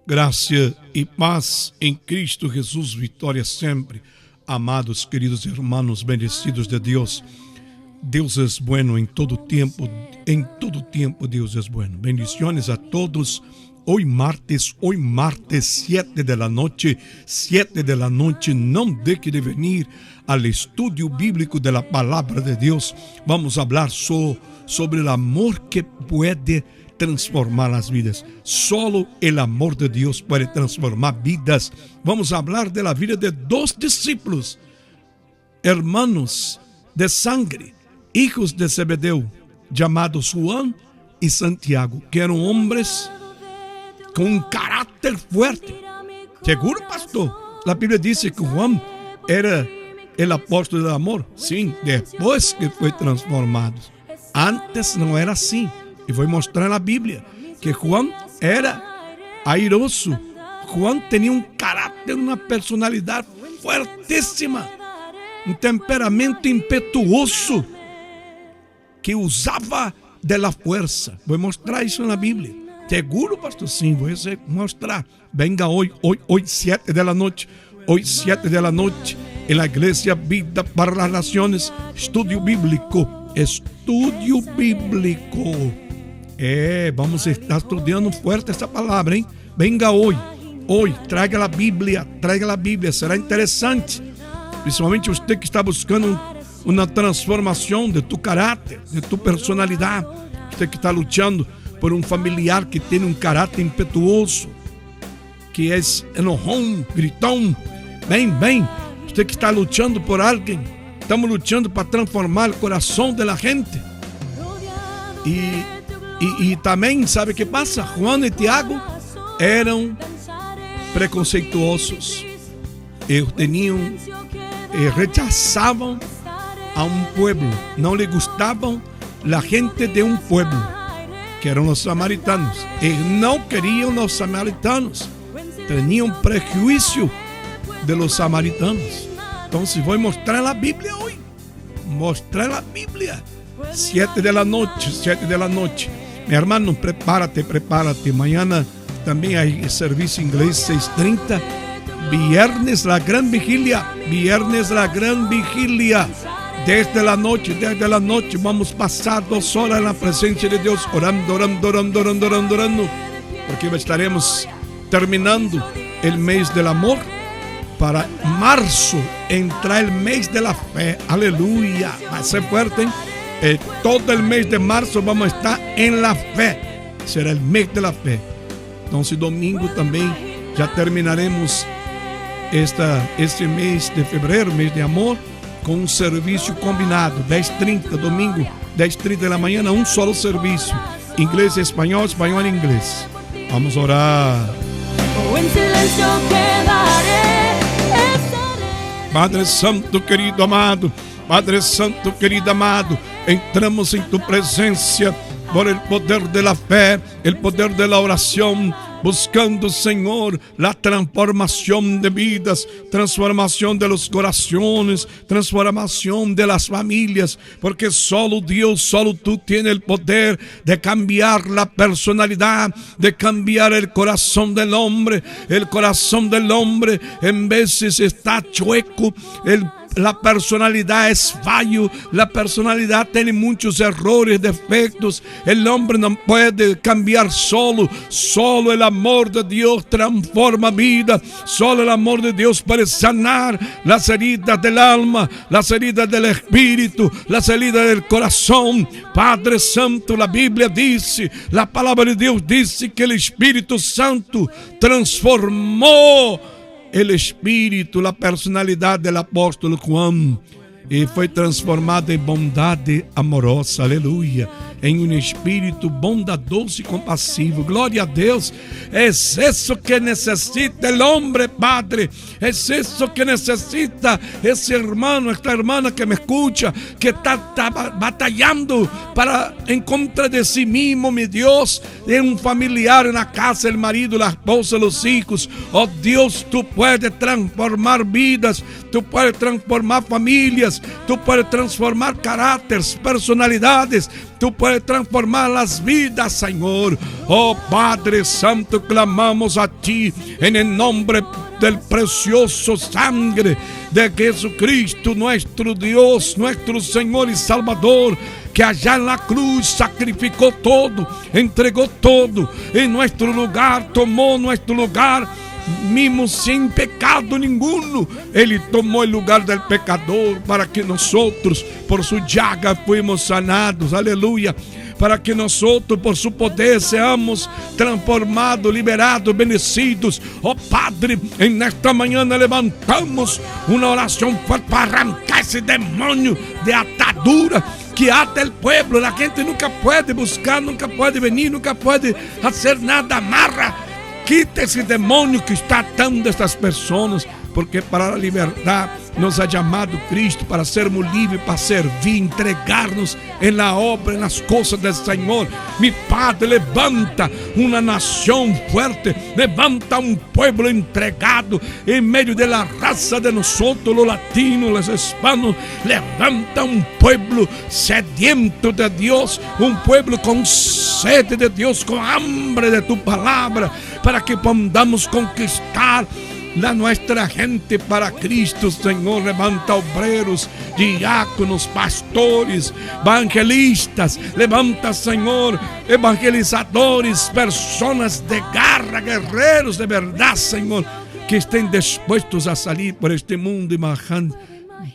Graça e paz em Cristo Jesus, vitória sempre. Amados, queridos irmãos, bendecidos de Deus. Deus é bueno em todo tempo Deus é bueno. Bendiciones a todos. Hoy martes, 7 de la noche, não deje de venir al estudio bíblico de la palabra de Dios. Vamos a hablar sobre el amor que puede transformar las vidas. Solo el amor de Dios puede transformar vidas. Vamos a hablar de la vida de dos discípulos, hermanos de sangre, hijos de Zebedeo, llamados Juan y Santiago, que eran hombres con un carácter fuerte. ¿Seguro, pastor? La Biblia dice que Juan era el apóstol del amor. Sí, después que fue transformado. Antes no era así. Y voy a mostrar en la Biblia que Juan era airoso. Juan tenía un carácter, una personalidad fuertísima, un temperamento impetuoso que usaba de la fuerza. Voy a mostrar eso en la Biblia. ¿Seguro, pastor? Sí, voy a mostrar. Venga hoy 7 de la noche. Hoy 7 de la noche en la iglesia Vida para las Naciones. Estudio bíblico. Estudio bíblico. Vamos a estar estudiando fuerte esta palabra, ¿eh? Venga hoy, traiga la Biblia, será interesante, principalmente usted que está buscando una transformación de tu carácter, de tu personalidad, usted que está luchando por un familiar que tiene un carácter impetuoso, que es enojón, gritón, ven, usted que está luchando por alguien, estamos luchando para transformar el corazón de la gente, y también, ¿sabe qué pasa? Juan y Tiago eran preconceituosos. Ellos rechazaban a un pueblo. No les gustaban la gente de un pueblo, que eran los samaritanos. Ellos no querían los samaritanos. Tenían prejuicio de los samaritanos. Entonces voy a mostrar la Biblia hoy. Mostrar la Biblia. 7 de la noche. Mi hermano, prepárate. Mañana también hay servicio inglés 6:30. Viernes la gran vigilia. Desde la noche vamos a pasar 2 horas en la presencia de Dios, orando. Porque estaremos terminando el mes del amor. Para marzo entrar el mes de la fe. Aleluya. Va a ser fuerte. Todo el mes de marzo vamos a estar en la fe. Será el mes de la fe. Entonces domingo también ya terminaremos este mes de febrero, mes de amor, con un servicio combinado. 10:30 domingo, 10:30 de la mañana, un solo servicio. Inglés, español, inglés. Vamos a orar. En silencio quedaré. Padre Santo, querido amado, Padre Santo, querido amado, entramos en tu presencia por el poder de la fe, el poder de la oración, buscando, Señor, la transformación de vidas, transformación de los corazones, transformación de las familias, porque solo Dios, solo tú tienes el poder de cambiar la personalidad, de cambiar el corazón del hombre. El corazón del hombre en veces está chueco, la personalidad es fallo, la personalidad tiene muchos errores, defectos. El hombre no puede cambiar solo el amor de Dios transforma vida, solo el amor de Dios puede sanar las heridas del alma, las heridas del espíritu, las heridas del corazón. Padre Santo, la Biblia dice, la palabra de Dios dice que el Espíritu Santo transformó el espíritu, la personalidad del apóstol Juan, y fue transformado en bondad amorosa, aleluya, en un espíritu bondadoso y compasivo. Gloria a Dios. Es eso que necesita el hombre, Padre. Es eso que necesita ese hermano, esta hermana que me escucha, que está batallando para en contra de sí mismo, mi Dios, de un familiar en la casa, el marido, la esposa, los hijos. Oh Dios, tú puedes transformar vidas, tú puedes transformar familias, tú puedes transformar caracteres, personalidades. Tú puedes transformar las vidas, Señor. Oh Padre Santo, clamamos a ti en el nombre del precioso sangre de Jesucristo, nuestro Dios, nuestro Señor y Salvador, que allá en la cruz sacrificó todo, entregó todo en nuestro lugar, tomó nuestro lugar mismo sin pecado ninguno. Él tomó el lugar del pecador para que nosotros por su llaga fuimos sanados, aleluya, para que nosotros por su poder seamos transformados, liberados, bendecidos. Oh Padre, en esta mañana levantamos una oración fuerte para arrancar ese demonio de atadura que ata el pueblo. La gente nunca puede buscar, nunca puede venir, nunca puede hacer nada. Amarra, quita ese demonio que está atando a estas personas, porque para la libertad nos ha llamado Cristo, para sermos livres, para servir, entregarnos en la obra, en las cosas del Señor. Mi Padre, levanta una nación fuerte, levanta un pueblo entregado en medio de la raza de nosotros, los latinos, los hispanos. Levanta un pueblo sediento de Dios, un pueblo con sed de Dios, con hambre de tu palabra, para que podamos conquistar la nuestra gente para Cristo, Señor. Levanta obreros, diáconos, pastores, evangelistas. Levanta, Señor, evangelizadores, personas de garra, guerreros de verdad, Señor, que estén dispuestos a salir por este mundo y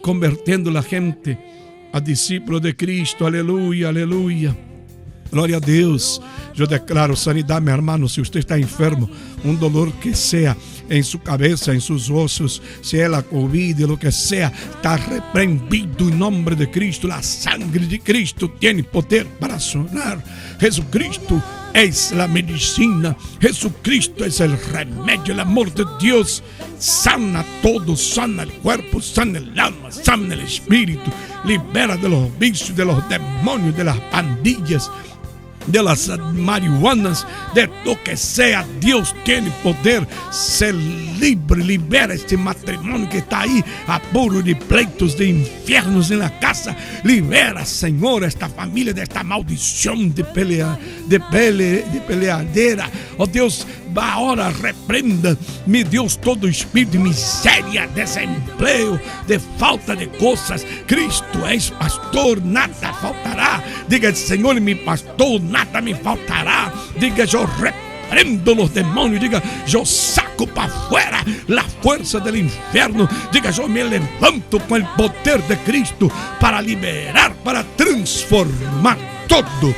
convirtiendo la gente a discípulos de Cristo. Aleluya, aleluya. Glória a Deus. Eu declaro sanidade, meu irmão. Se você está enfermo, um dolor que seja em sua cabeça, em seus ossos, se é a Covid, lo que seja, está repreendido em nome de Cristo. A sangre de Cristo tem poder para sanar. Jesucristo é a medicina. Jesucristo é o remédio. O amor de Deus sana todo, sana o corpo, sana o alma, sana o espírito. Libera de los vicios, de los demonios, de las pandillas, de las marihuanas, de lo que sea. Dios tiene poder. Ser libre, libera este matrimonio que está ahí a puro de pleitos, de infiernos en la casa. Libera, Señor, esta familia de esta maldición de peleadera. Oh Dios, ahora reprenda, mi Dios, todo espíritu de miseria, desempleo, de falta de cosas. Cristo es pastor, nada faltará. Diga, Señor, mi pastor, nada me faltará. Diga, yo reprendo los demonios. Diga, yo saco para afuera la fuerza del infierno. Diga, yo me levanto con el poder de Cristo para liberar, para transformar todo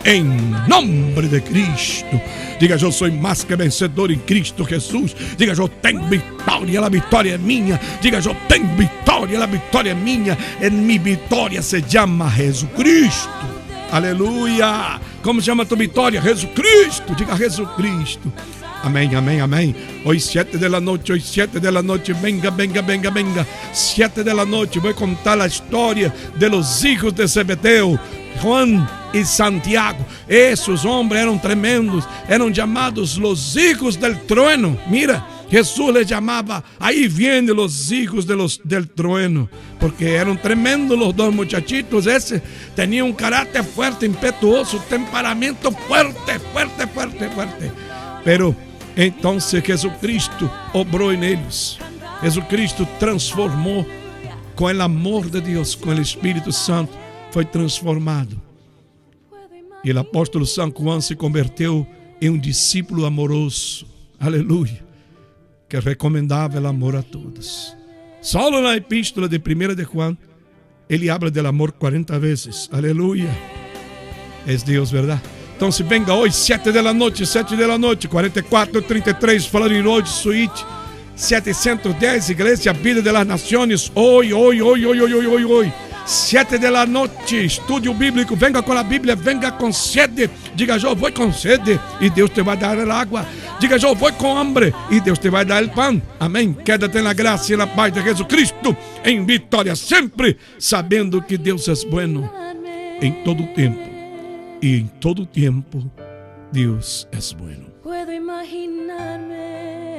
en nombre de Cristo. Diga, yo soy más que vencedor en Cristo Jesús. Diga, yo tengo victoria, la victoria es mía. Diga, yo tengo victoria, la victoria es mía. En mi victoria se llama Jesucristo. Aleluya. ¿Cómo se llama tu victoria? Jesucristo. Diga, Jesucristo. Amén, amén, amén. Hoy 7 de la noche, hoy 7 de la noche. Venga, venga, venga, venga. 7 de la noche voy a contar la historia de los hijos de Zebedeo, Juan y Santiago. Esos hombres eran tremendos, eran llamados los hijos del trueno. Mira, Jesús les llamaba, ahí vienen los hijos del trueno, porque eran tremendos los dos muchachitos. Ese tenía un carácter fuerte, impetuoso, temperamento fuerte, fuerte, fuerte, fuerte. Pero entonces Jesucristo obró en ellos. Jesucristo transformó con el amor de Dios, con el Espíritu Santo. Foi transformado. E o apóstolo São Juan se converteu em um discípulo amoroso. Aleluia. Que recomendava o amor a todos. Solo na epístola de 1 de Juan, ele habla del amor 40 vezes. Aleluia. É Deus, verdade? Então, se venga hoje, 7 de la noche, 4433, falando em hoje, suíte 710, Igreja Vida de las Naciones. Hoy. 7 de la noche, estudio bíblico. Venga com a Bíblia, venga com sede. Diga, eu vou com sede e Deus te vai dar a água. Diga, eu vou com hambre e Deus te vai dar o pão. Amém. Quédate na graça e na paz de Jesucristo, em vitória sempre, sabendo que Deus é bueno em todo tempo. Y en todo tiempo Dios es bueno. Puedo imaginarme